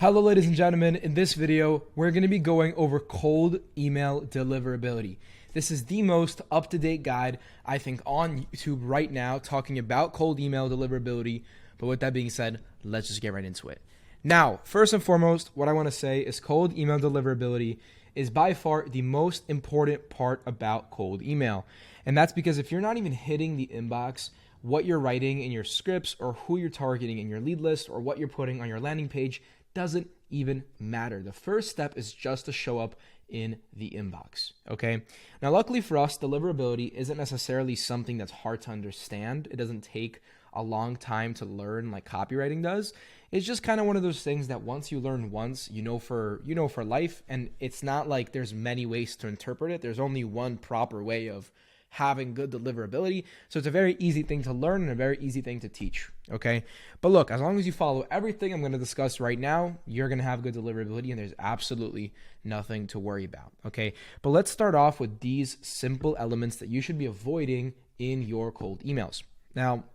Hello, ladies and gentlemen. In this video, we're going to be going over cold email deliverability. This is the most up-to-date guide, I think, on YouTube right now talking about cold email deliverability. But with that being said, let's just get right into it. Now, first and foremost, what I want to say is cold email deliverability is by far the most important part about cold email. And that's because if you're not even hitting the inbox, what you're writing in your scripts or who you're targeting in your lead list or what you're putting on your landing page doesn't even matter. The first step is just to show up in the inbox, okay? Now, luckily for us, deliverability isn't necessarily something that's hard to understand. It doesn't take a long time to learn like copywriting does. It's just kind of one of those things that once you learn once, you know for life, and it's not like there's many ways to interpret it. There's only one proper way of having good deliverability. So it's a very easy thing to learn and a very easy thing to teach, okay? But look, as long as you follow everything I'm going to discuss right now, you're going to have good deliverability and there's absolutely nothing to worry about, okay? But let's start off with these simple elements that you should be avoiding in your cold emails. Now,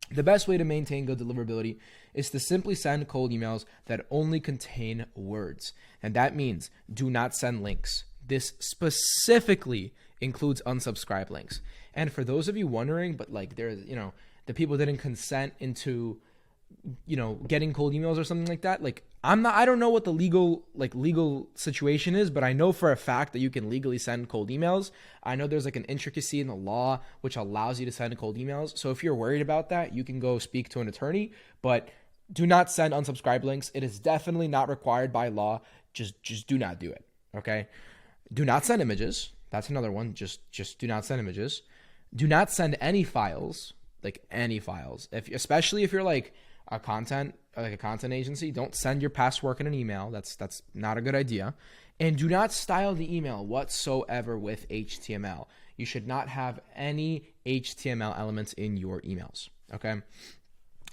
the best way to maintain good deliverability is to simply send cold emails that only contain words. And that means do not send links. This specifically includes unsubscribe links. And for those of you wondering, but like there's, the people didn't consent into, getting cold emails or something like that. Like I don't know what the legal situation is, but I know for a fact that you can legally send cold emails. I know there's like an intricacy in the law which allows you to send cold emails. So if you're worried about that, you can go speak to an attorney, but do not send unsubscribe links. It is definitely not required by law. Just do not do it. Okay. Do not send images. That's another one. Just do not send images. Do not send any files, like any files. Especially if you're like a content agency, don't send your past work in an email. That's not a good idea. And do not style the email whatsoever with HTML. You should not have any HTML elements in your emails. Okay.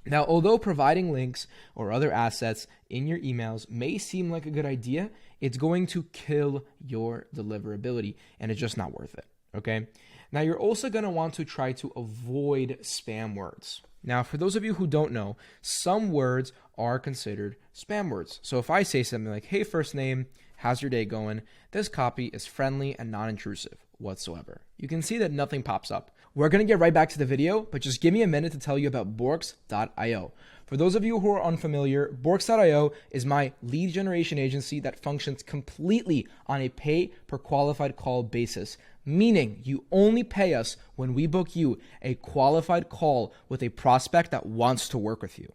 Now, although providing links or other assets in your emails may seem like a good idea, it's going to kill your deliverability and it's just not worth it, okay? Now, you're also going to want to try to avoid spam words. Now, for those of you who don't know, some words are considered spam words. So if I say something like, hey, first name, how's your day going? This copy is friendly and non-intrusive whatsoever. You can see that nothing pops up. We're going to get right back to the video, but just give me a minute to tell you about Borks.io. For those of you who are unfamiliar, Borks.io is my lead generation agency that functions completely on a pay per qualified call basis, meaning you only pay us when we book you a qualified call with a prospect that wants to work with you.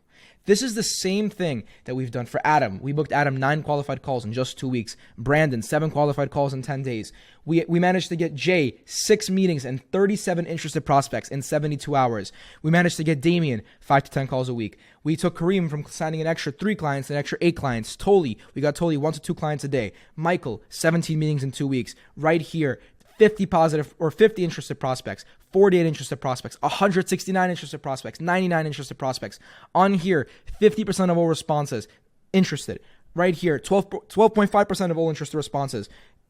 This is the same thing that we've done for Adam. We booked Adam 9 qualified calls in just 2 weeks. Brandon, 7 qualified calls in 10 days. We managed to get Jay 6 meetings and 37 interested prospects in 72 hours. We managed to get Damien 5 to 10 calls a week. We took Kareem from signing an extra 3 clients to an extra 8 clients. Toli, we got Toli 1 to 2 clients a day. Michael, 17 meetings in 2 weeks. Right here, 50 positive or 50 interested prospects, 48 interested prospects, 169 interested prospects, 99 interested prospects. On here, 50% of all responses interested. Right here, 12.5% of all interested responses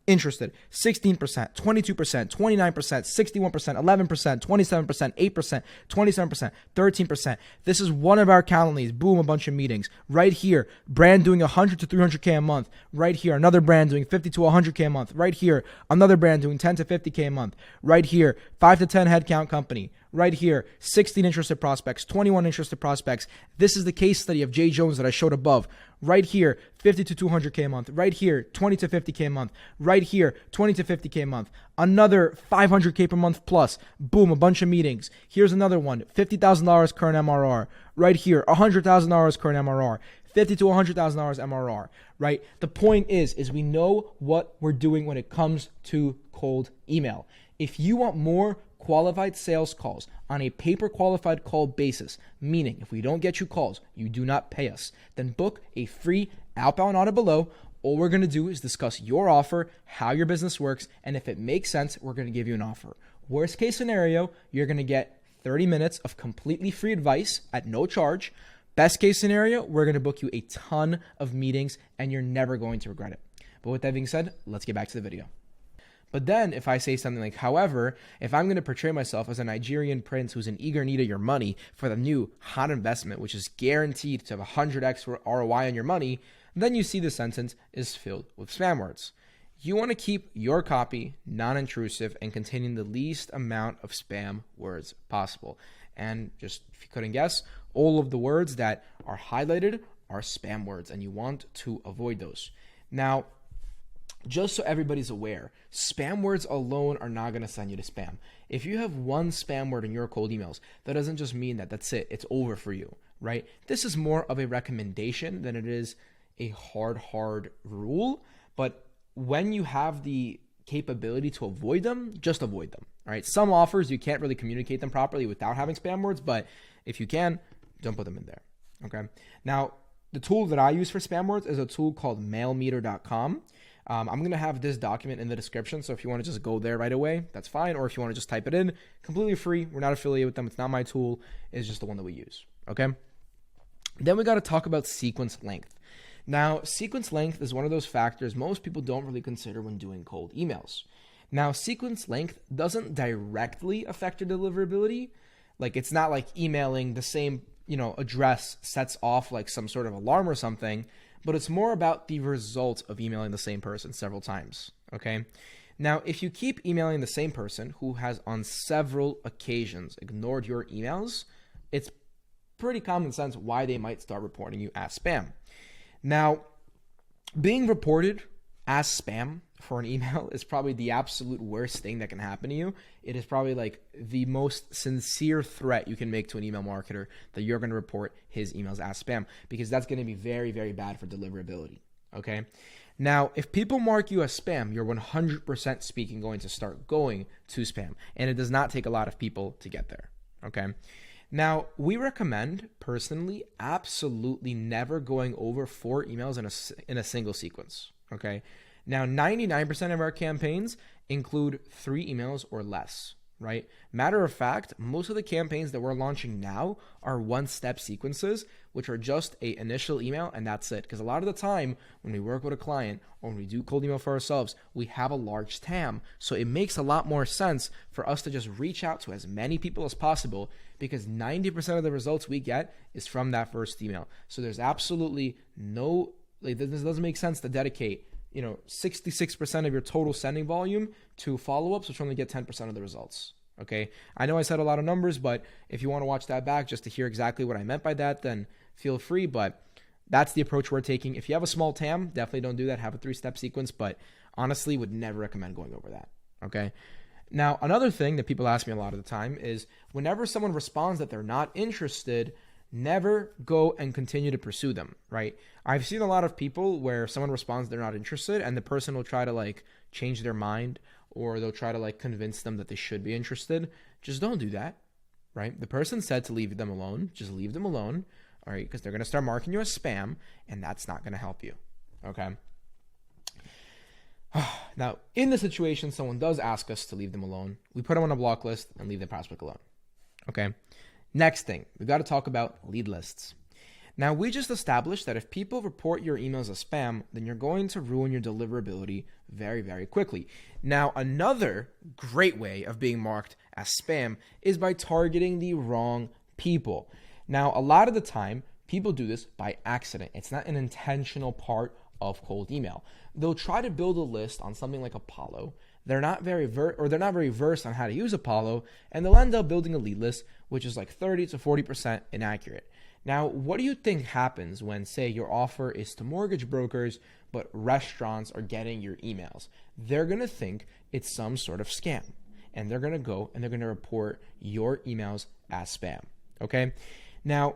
interested. 16%, 22%, 29%, 61%, 11%, 27%, 8%, 27%, 13%. This is one of our calendars. Boom, a bunch of meetings. Right here, brand doing 100 to 300K a month. Right here, another brand doing 50 to 100K a month. Right here, another brand doing 10 to 50K a month. Right here, 5 to 10 headcount company. Right here, 16 interested prospects, 21 interested prospects. This is the case study of Jay Jones that I showed above. Right here, 50 to 200K a month. Right here, 20 to 50K a month. Right here, 20 to 50K a month. Another 500K per month plus. Boom, a bunch of meetings. Here's another one, $50,000 current MRR. Right here, $100,000 current MRR. $50,000 to $100,000 MRR, right? The point is we know what we're doing when it comes to cold email. If you want more qualified sales calls on a pay-per-qualified call basis, meaning if we don't get you calls, you do not pay us, then book a free outbound audit below. All we're going to do is discuss your offer, how your business works, and if it makes sense, we're going to give you an offer. Worst case scenario, you're going to get 30 minutes of completely free advice at no charge. Best case scenario, we're going to book you a ton of meetings and you're never going to regret it. But with that being said, let's get back to the video. But then if I say something like, however, if I'm going to portray myself as a Nigerian prince who's in eager need of your money for the new hot investment, which is guaranteed to have 100x ROI on your money, Then you see the sentence is filled with spam words. You want to keep your copy non-intrusive and containing the least amount of spam words possible. And just if you couldn't guess, all of the words that are highlighted are spam words, and you want to avoid those. Now, just so everybody's aware, spam words alone are not going to send you to spam. If you have one spam word in your cold emails, that doesn't just mean that that's it, it's over for you, right? This is more of a recommendation than it is a hard rule, but when you have the capability to avoid them, just avoid them. All right. Some offers, you can't really communicate them properly without having spam words, but if you can, don't put them in there. Okay. Now, the tool that I use for spam words is a tool called mailmeter.com. I'm going to have this document in the description. So if you want to just go there right away, that's fine. Or if you want to just type it in, completely free. We're not affiliated with them. It's not my tool. It's just the one that we use. Okay. Then we got to talk about sequence length. Now, sequence length is one of those factors most people don't really consider when doing cold emails. Now, sequence length doesn't directly affect your deliverability. Like, it's not like emailing the same, address sets off like some sort of alarm or something, but it's more about the result of emailing the same person several times, okay? Now, if you keep emailing the same person who has on several occasions ignored your emails, it's pretty common sense why they might start reporting you as spam. Now, being reported as spam for an email is probably the absolute worst thing that can happen to you. It is probably like the most sincere threat you can make to an email marketer that you're going to report his emails as spam, because that's going to be very, very bad for deliverability. Okay. Now, if people mark you as spam, you're 100% speaking going to start going to spam, and it does not take a lot of people to get there. Okay. Now, we recommend, personally, absolutely never going over 4 emails in a single sequence, okay? Now, 99% of our campaigns include 3 emails or less, right? Matter of fact, most of the campaigns that we're launching now are one-step sequences, which are just an initial email, and that's it. Because a lot of the time, when we work with a client or when we do cold email for ourselves, we have a large TAM. So it makes a lot more sense for us to just reach out to as many people as possible, because 90% of the results we get is from that first email. So there's absolutely no, this doesn't make sense to dedicate 66% of your total sending volume to follow-ups, which only get 10% of the results. Okay. I know I said a lot of numbers, but if you want to watch that back just to hear exactly what I meant by that, then feel free. But that's the approach we're taking. If you have a small TAM, definitely don't do that. Have a 3-step sequence, but honestly would never recommend going over that. Okay. Now, another thing that people ask me a lot of the time is whenever someone responds that they're not interested, never go and continue to pursue them, right? I've seen a lot of people where someone responds they're not interested, and the person will try to change their mind, or they'll try to convince them that they should be interested. Just don't do that, right? The person said to leave them alone. Just leave them alone, all right? Because they're going to start marking you as spam, and that's not going to help you, okay? Now, in the situation someone does ask us to leave them alone, we put them on a block list and leave the prospect alone, okay? Next thing, we've got to talk about lead lists. Now, we just established that if people report your emails as spam, then you're going to ruin your deliverability very, very quickly. Now, another great way of being marked as spam is by targeting the wrong people. Now, a lot of the time, people do this by accident. It's not an intentional part of cold email. They'll try to build a list on something like Apollo. They're not very versed on how to use Apollo, and they'll end up building a lead list, which is 30 to 40% inaccurate. Now, what do you think happens when, say, your offer is to mortgage brokers, but restaurants are getting your emails? They're going to think it's some sort of scam, and they're going to go and they're going to report your emails as spam, okay? Now,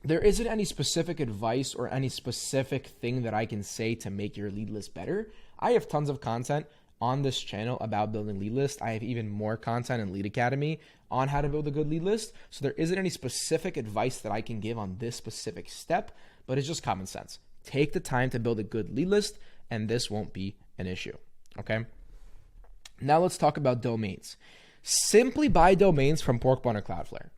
there isn't any specific advice or any specific thing that I can say to make your lead list better. I have tons of content on this channel about building lead lists. I have even more content in Lead Academy on how to build a good lead list. So there isn't any specific advice that I can give on this specific step, but it's just common sense. Take the time to build a good lead list, and this won't be an issue, okay? Now let's talk about domains. Simply buy domains from Porkbun or Cloudflare.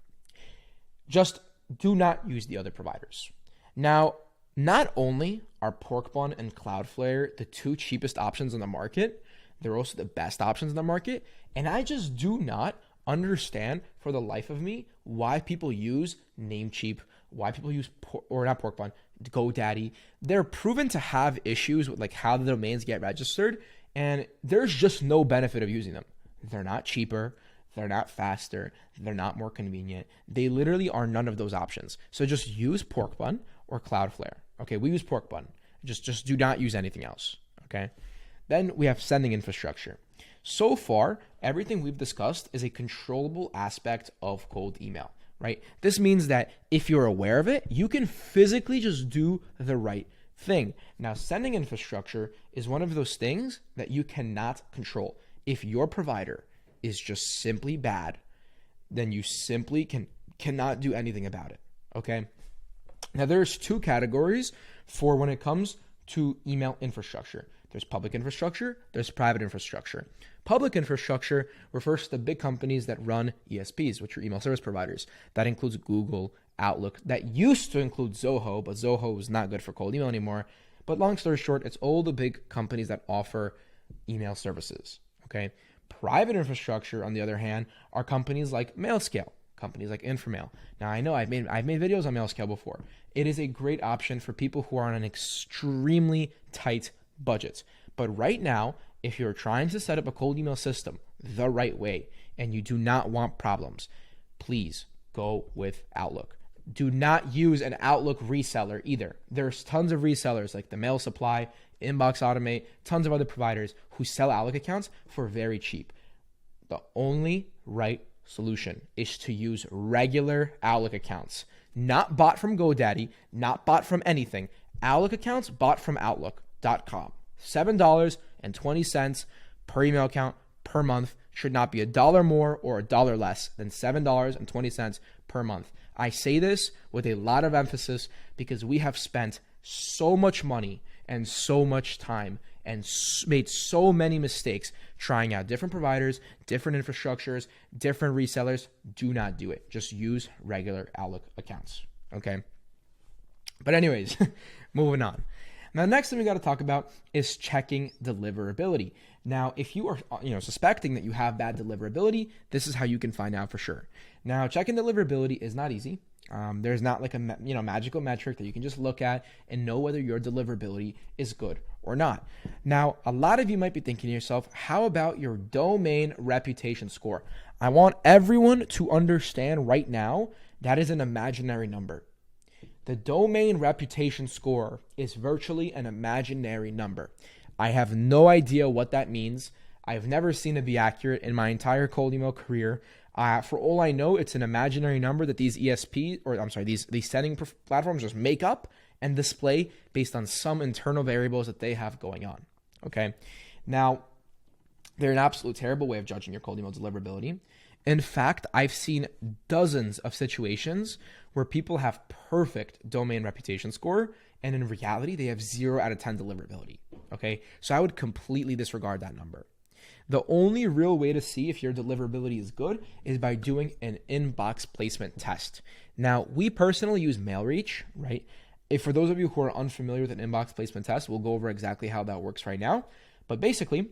Just do not use the other providers. Now, not only are Porkbun and Cloudflare the 2 cheapest options on the market, they're also the best options in the market. And I just do not understand for the life of me why people use Namecheap, why people use, not Porkbun, GoDaddy, they're proven to have issues with like how the domains get registered, and there's just no benefit of using them. They're not cheaper, they're not faster, they're not more convenient. They literally are none of those options. So just use Porkbun or Cloudflare. Okay, we use Porkbun. Just do not use anything else. Okay. Then we have sending infrastructure. So far, everything we've discussed is a controllable aspect of cold email, right? This means that if you're aware of it, you can physically just do the right thing. Now, sending infrastructure is one of those things that you cannot control. If your provider is just simply bad, then you simply cannot do anything about it, okay? Now, there's two categories for when it comes to email infrastructure. There's public infrastructure, there's private infrastructure. Public infrastructure refers to the big companies that run ESPs, which are email service providers. That includes Google, Outlook. That used to include Zoho, but Zoho is not good for cold email anymore. But long story short, it's all the big companies that offer email services, okay? Private infrastructure, on the other hand, are companies like MailScale, companies like Inframail. Now, I know I've made videos on MailScale before. It is a great option for people who are on an extremely tight budget. But right now, if you're trying to set up a cold email system the right way and you do not want problems, please go with Outlook. Do not use an Outlook reseller either. There's tons of resellers like the Mail Supply, Inbox Automate, tons of other providers who sell Outlook accounts for very cheap. The only right solution is to use regular Outlook accounts, not bought from GoDaddy, not bought from anything. Outlook accounts bought from Outlook.com. $7.20 per email account per month. Should not be $1 more or $1 less than $7.20 per month. I say this with a lot of emphasis because we have spent so much money and so much time and made so many mistakes trying out different providers, different infrastructures, different resellers. Do not do it. Just use regular Outlook accounts. Okay. But anyways, moving on. Now, the next thing we got to talk about is checking deliverability. Now, if you are suspecting that you have bad deliverability, this is how you can find out for sure. Now, checking deliverability is not easy. There's not like a magical metric that you can just look at and know whether your deliverability is good or not. Now, a lot of you might be thinking to yourself, how about your domain reputation score? I want everyone to understand right now that is an imaginary number. The domain reputation score is virtually an imaginary number. I have no idea what that means. I've never seen it be accurate in my entire cold email career. For all I know, it's an imaginary number that these these sending platforms just make up and display based on some internal variables that they have going on. Okay. Now, they're an absolute terrible way of judging your cold email deliverability. In fact, I've seen dozens of situations where people have perfect domain reputation score, and in reality, they have 0 out of 10 deliverability. Okay, so I would completely disregard that number. The only real way to see if your deliverability is good is by doing an inbox placement test. Now, we personally use MailReach, right? If for those of you who are unfamiliar with an inbox placement test, we'll go over exactly how that works right now. But basically,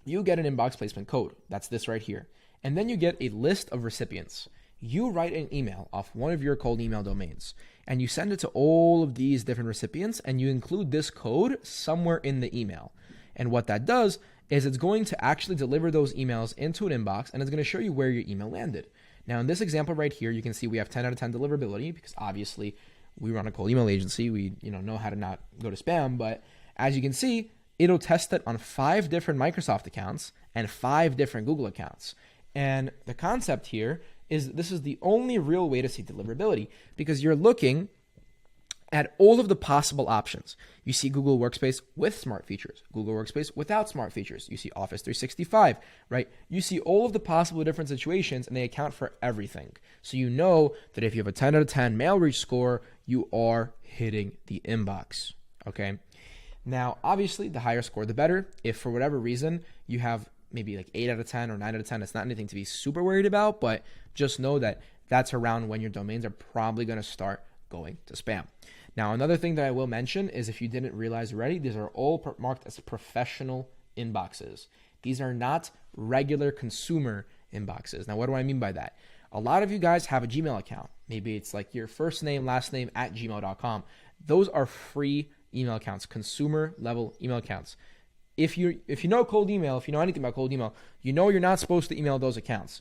you get an inbox placement code. That's this right here. And then you get a list of recipients. You write an email off one of your cold email domains and you send it to all of these different recipients and you include this code somewhere in the email. And what that does is it's going to actually deliver those emails into an inbox and it's going to show you where your email landed. Now, in this example right here, you can see we have 10 out of 10 deliverability because obviously we run a cold email agency. We know how to not go to spam, but as you can see, it'll test it on 5 different Microsoft accounts and 5 different Google accounts. And the concept here is this is the only real way to see deliverability because you're looking at all of the possible options. You see Google Workspace with smart features, Google Workspace without smart features. You see Office 365, right? You see all of the possible different situations and they account for everything. So you know that if you have a 10 out of 10 MailReach score, you are hitting the inbox, okay? Now, obviously, the higher score, the better. If for whatever reason you have maybe like 8 out of 10 or 9 out of 10, it's not anything to be super worried about, but just know that that's around when your domains are probably going to start going to spam. Now, another thing that I will mention is if you didn't realize already, these are all marked as professional inboxes. These are not regular consumer inboxes. Now, what do I mean by that? A lot of you guys have a Gmail account. Maybe it's like your first name, last name at gmail.com. Those are free email accounts, consumer level email accounts. If you know cold email, if you know anything about cold email, you know you're not supposed to email those accounts.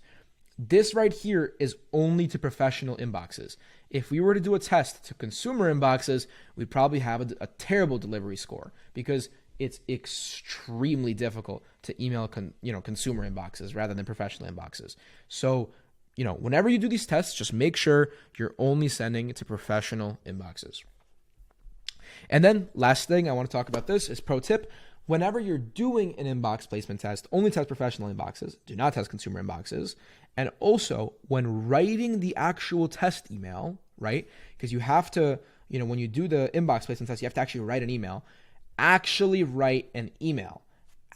This right here is only to professional inboxes. If we were to do a test to consumer inboxes, we'd probably have a terrible delivery score because it's extremely difficult to email consumer inboxes rather than professional inboxes. So, whenever you do these tests, just make sure you're only sending it to professional inboxes. And then last thing I want to talk about this is pro tip. Whenever you're doing an inbox placement test, only test professional inboxes. Do not test consumer inboxes. And also, when writing the actual test email, right? Because you have to, when you do the inbox placement test, you have to actually write an email. Actually write an email.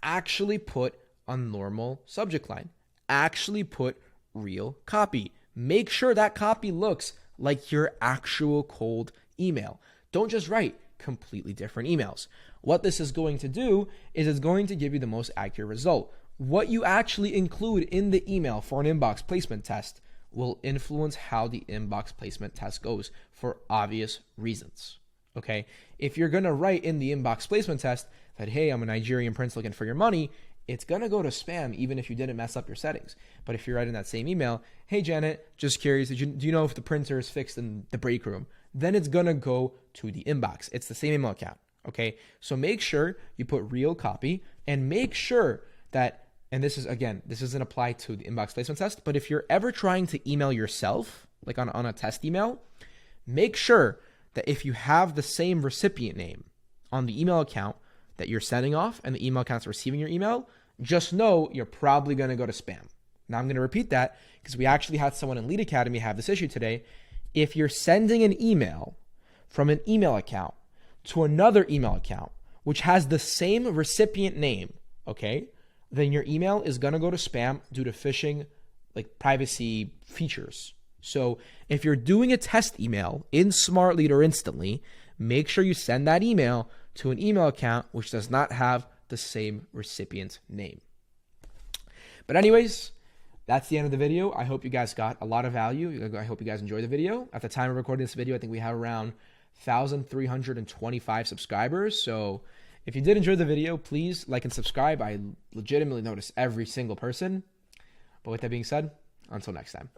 Actually put a normal subject line. Actually put real copy. Make sure that copy looks like your actual cold email. Don't just write completely different emails. What this is going to do is it's going to give you the most accurate result. What you actually include in the email for an inbox placement test will influence how the inbox placement test goes for obvious reasons. Okay? If you're going to write in the inbox placement test that, hey, I'm a Nigerian prince looking for your money, it's going to go to spam even if you didn't mess up your settings. But if you write in that same email, hey, Janet, just curious, do you know if the printer is fixed in the break room? Then it's going to go to the inbox. It's the same email account. Okay? So make sure you put real copy and make sure that, and this doesn't apply to the inbox placement test, but if you're ever trying to email yourself, like on a test email, make sure that if you have the same recipient name on the email account that you're sending off and the email account's receiving your email, just know you're probably going to go to spam. Now I'm going to repeat that because we actually had someone in Lead Academy have this issue today. If you're sending an email from an email account to another email account, which has the same recipient name, okay, then your email is going to go to spam due to phishing, like privacy features. So if you're doing a test email in Smart Lead or Instantly, make sure you send that email to an email account which does not have the same recipient name. But anyways, that's the end of the video. I hope you guys got a lot of value. I hope you guys enjoyed the video. At the time of recording this video, I think we have around 1,325 subscribers. So if you did enjoy the video, please like and subscribe. I legitimately notice every single person. But with that being said, until next time.